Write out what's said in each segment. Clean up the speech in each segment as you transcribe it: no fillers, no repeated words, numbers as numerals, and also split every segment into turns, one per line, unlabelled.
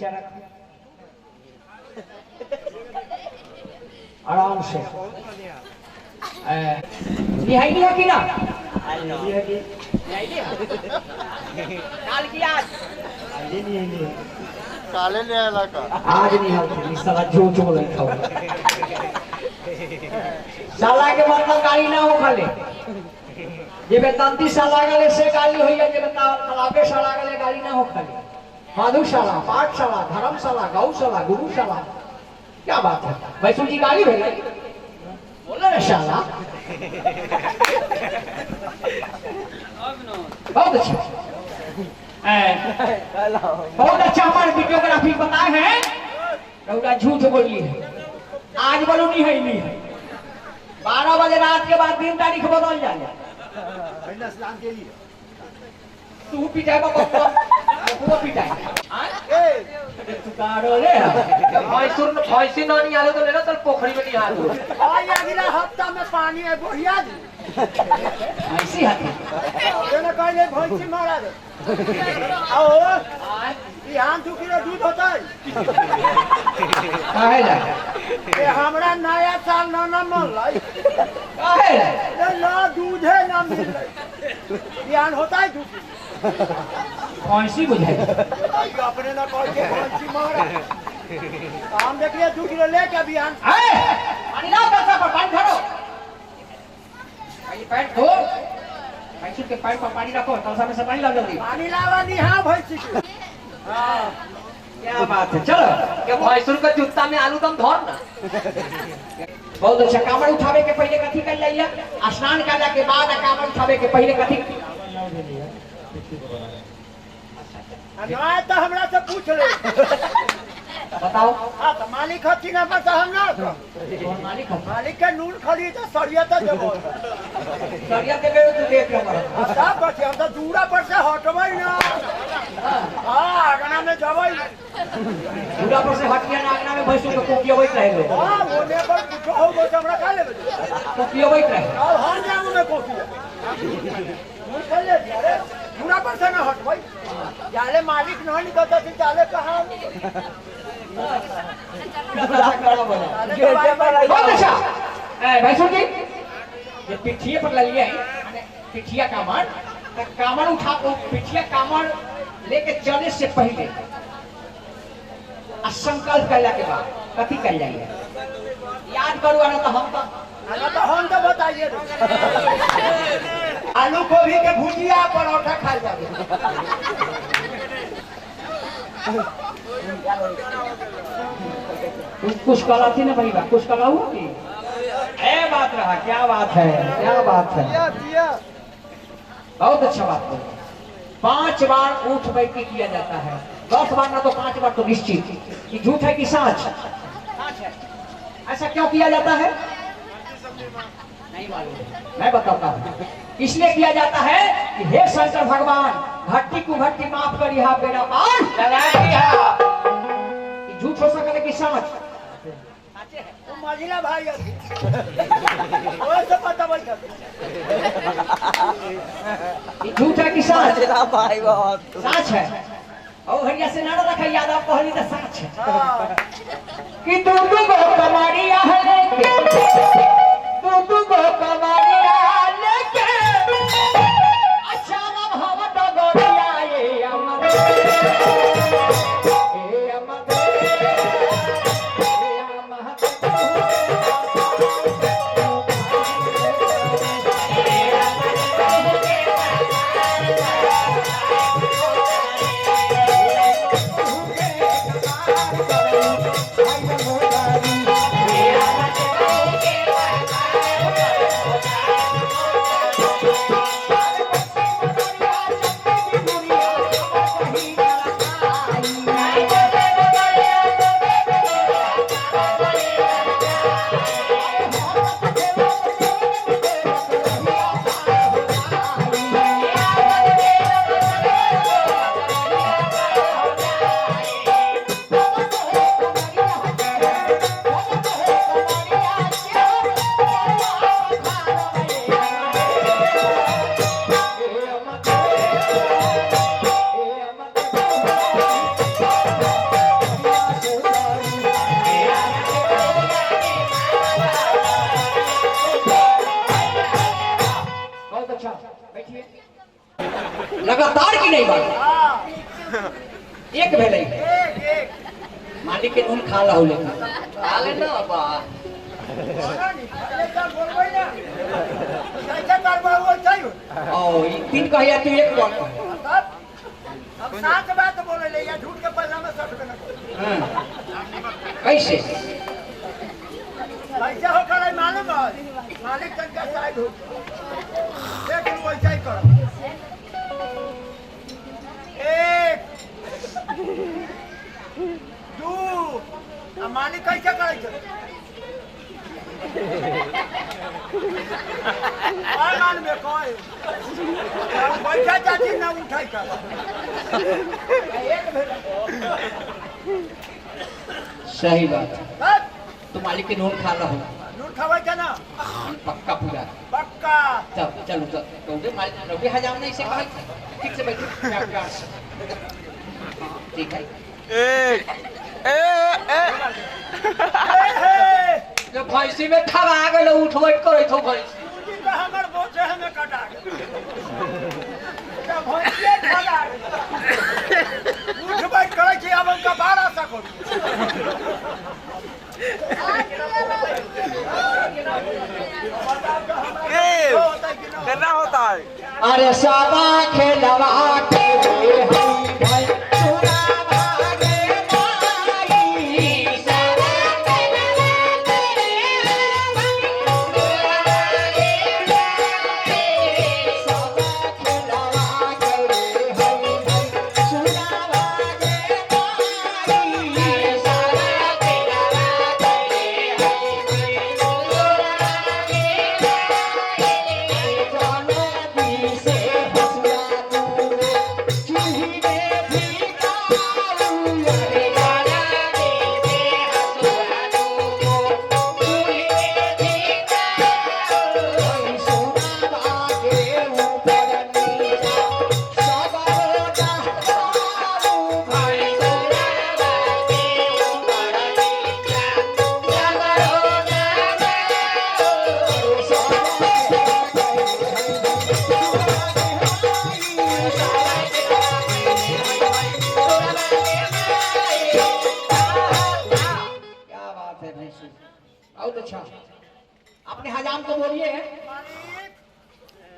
नीचे रखो आराम से। निहाई नहीं है कि ना? काल की आज
काले ले आला का
आज नहीं है। इस साला झूठ बोल रहा है। साला के मतलब गाली ना हो खाले जे बेतंती साला गले से गाली होई है। जे बता तलाबे साला गले गाली ना हो खाले माधुशाला, पाठशाला, धर्मशाला, गौशाला, गुरुशाला। क्या बात है वैष्णव जी गाली भेल बोले ना शाला। बहुत अच्छा बहुत अच्छा हमारे वीडियोग्राफी बताए हैं। रउरा झूठ बोली है। आज बोलो नहीं है 12 बजे रात के बाद 3 तारीख बदल जाए। तू पिटाई पूरा पिटाई फैसी ना नहीं आलो तो लेना चल पोखरी में नहीं आलो।
अगला हफ्ता में पानी है बढ़िया
ऐसी हाथी
कहले भैंसी मारा दे आओ यहाँ 2 किलो दूध होता है
काहे ला
ये हमरा नया साल ना मन लाई
काहे ला
ना दूध है ना मिल बिहान होता है दूध
फैसी बुझाई
अपने ना कह के भैंसी मारा हम देख लिया 2 किलो लेके बिहान
पानी लाओ पैसा पर पानी भरो। ये पैर धो भैंसी के पैर पर पानी रखो तलसा में से पानी लाओ जल्दी।
पानी लावा नहीं हाँ भैंसी की
हाँ क्या बात है। चलो ये भैंसुर का जूता में आलू दम धर ना। बहुत अच्छा। कामड़ उठावे के पहले कथी कर लिया? स्नान करने के बाद कामड़ उठावे के पहले कथी
ना तो हमरा से पूछ ले
बताओ।
हाँ तो मालिक हथी ना पता हम ना
मालिक है
मालिक के नून खरीद सरिया तो देबो
सरिया के बेरो तू देख हमरा
सब बच्चे हम तो दूरा पर से हटबै ना हां आगना में जबै
दूरा पर से हटिया ना आगना में भैंसों के कोकिया होइत रहे।
हां ओने पर कुछ हो गो हमरा खा लेबे
कोकिया होइत रहे।
अब हम जाऊ में कोकिया नून खा ले अरे दूरा पर से ना हटबै जाले मालिक न निकलता थी जाले कहां
बहुत अच्छा। भैंसुर जी ये पिठिया पर ले लिए पिठिया कामड़ तो कामड़ उठा पिठिया कामड़ लेके चलने से पहले संकल्प करने के बाद कथी कर जाइए याद करू ना हम
तो बताइए आलू गोभी के भुजिया परोठा खा जाए
कुछ कला थी ना भाई कुछ कला हुआ कि बात रहा। क्या बात है क्या बात है। बहुत अच्छा बात है। 5 बार उठ बैठ के किया जाता है 10 बार ना तो 5 बार तो निश्चित कि झूठ है कि सच। ऐसा क्यों किया जाता है नहीं मालूम मैं बताता हूँ। इसलिए किया जाता है कि हे शंकर भगवान घट्टी को घट्टी माफ करी हा बेड़ा पार झूठ हो सकता है कि सच।
मजिला भाई ओए से पता बैठा
झूठ है कि सच
भाई बहुत
सच है। और हरिया से नारा रखा याद आप कहली तो सच है कि तू को कमाड़िया है लेके तू को कमाड़िया लेके अच्छा हम तो गोरिया ये अमर ए अमर Yeah. लगातार की नहीं बात
हाँ
एक भेले
एक
मालिक के नून खा ला लेकिन
खा ले ना बा
बोला नहीं पहले क्या बोलबे ना कैसे करबा वो चाहिए
ओ ई तीन कहिया तू एक बोल
तब हम साथ बात बोले ले या झूठ के पल्ला में सट के ना
हाँ। कैसे
कैसे हो करे मालूम है मालिक तन का साइड हो देख लो वैसा ही करो एक दो अब मालिक कैसे करे छे और मान में कोई पैसा चाची ना उठाई कर एक भेला
सही बात
बस
तू मालिक के नून खा ला
नून खावे के ना
पक्का पूरा
पक्का
चल चलो चल तो मालिक रवि हजाम नहीं से कहा ठीक से बैठो प्यार प्यार से ठीक है जो भैंसी में ठगा गेल उठबै करै छौ भैंसी
पूंजी का हमर बोझे हमें कटा जब भैंसिए ठगा उठ बैठ करे छी अब उनका 1200 करो
करना होता है
अरे साबा खेलवा के हम भाई सुना भागे माई साबा खेलवा के साबा खेलवा के हम भाई सुना भागे माई साबा खेलवा के हम भाई बहुत अच्छा अपने हजाम को बोलिए
मालिक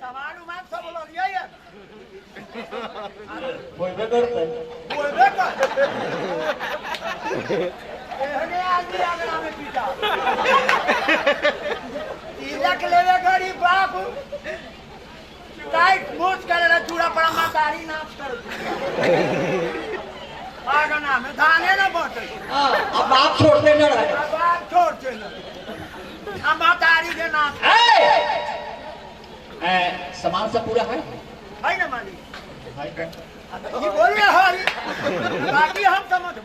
सामान उमान सब बोलो लिया यार
बोलबे करते
बोलबे कर एहने आदमी आगरा में पीटा तिलक लेवे गरी बाप टाइट मोच करे चूड़ा पड़ा मातारी नाच कर आगना में धाने ना बटे
हाँ अब बात छोड़ते न रहे
अब बात छोड़ के ना हम मातारी के नाम
सामान सब पूरा है
है ना मालिक ये बोल रहे हो बाकी हम समझ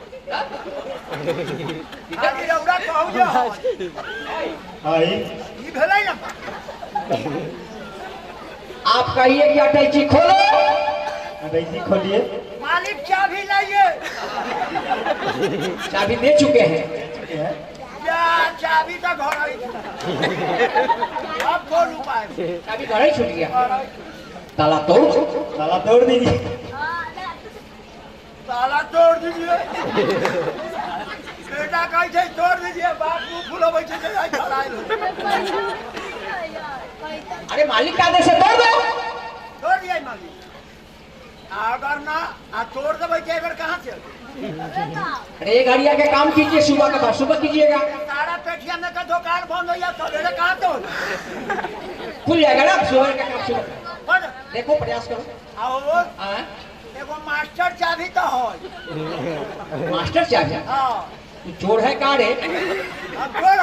आगे रौरा कहू जो
हाय
ये भेलै ना
आप कहिए कि अटैची खोलो अटैची खोलिए
मालिक चाबी लाइए
चाबी दे चुके हैं
या चाबी तो घर आई अब कौन उपाय
चाबी घर ही छूट गया ताला तोड़ दीजिए
ताला तोड़ दीजिए बेटा कैसे तोड़ दीजिए बाप मुंह फूलो बैठे से आई खड़ाई
अरे मालिक का आदेश है तोड़ दो
तोड़ दिया मालिक अगर ना तोड़ दे बैठे अगर कहाँ से
अरे घड़िया के काम कीजिए सुबह के बाद सुबह कीजिएगा
सारा पेटिया में का दुकान बंद हो या सवेरे कहाँ तो
खुल जाएगा ना सुबह का काम सुबह
बंद
देखो प्रयास करो
आओ
हाँ
एगो मास्टर चाबी तो है
मास्टर चाबी
हाँ
तू चोर है कहाँ रे
अब तोड़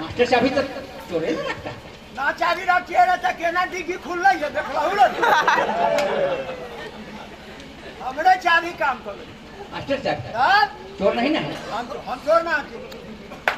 मास्टर चाबी तो चोरे नहीं लगता
ना चाबी रखिए रहता केना डिग्गी खुल रही है देख लो हमरे चाबी काम करो
मास्टर चाबी
हाँ?
चोर नहीं ना है
हम चोर ना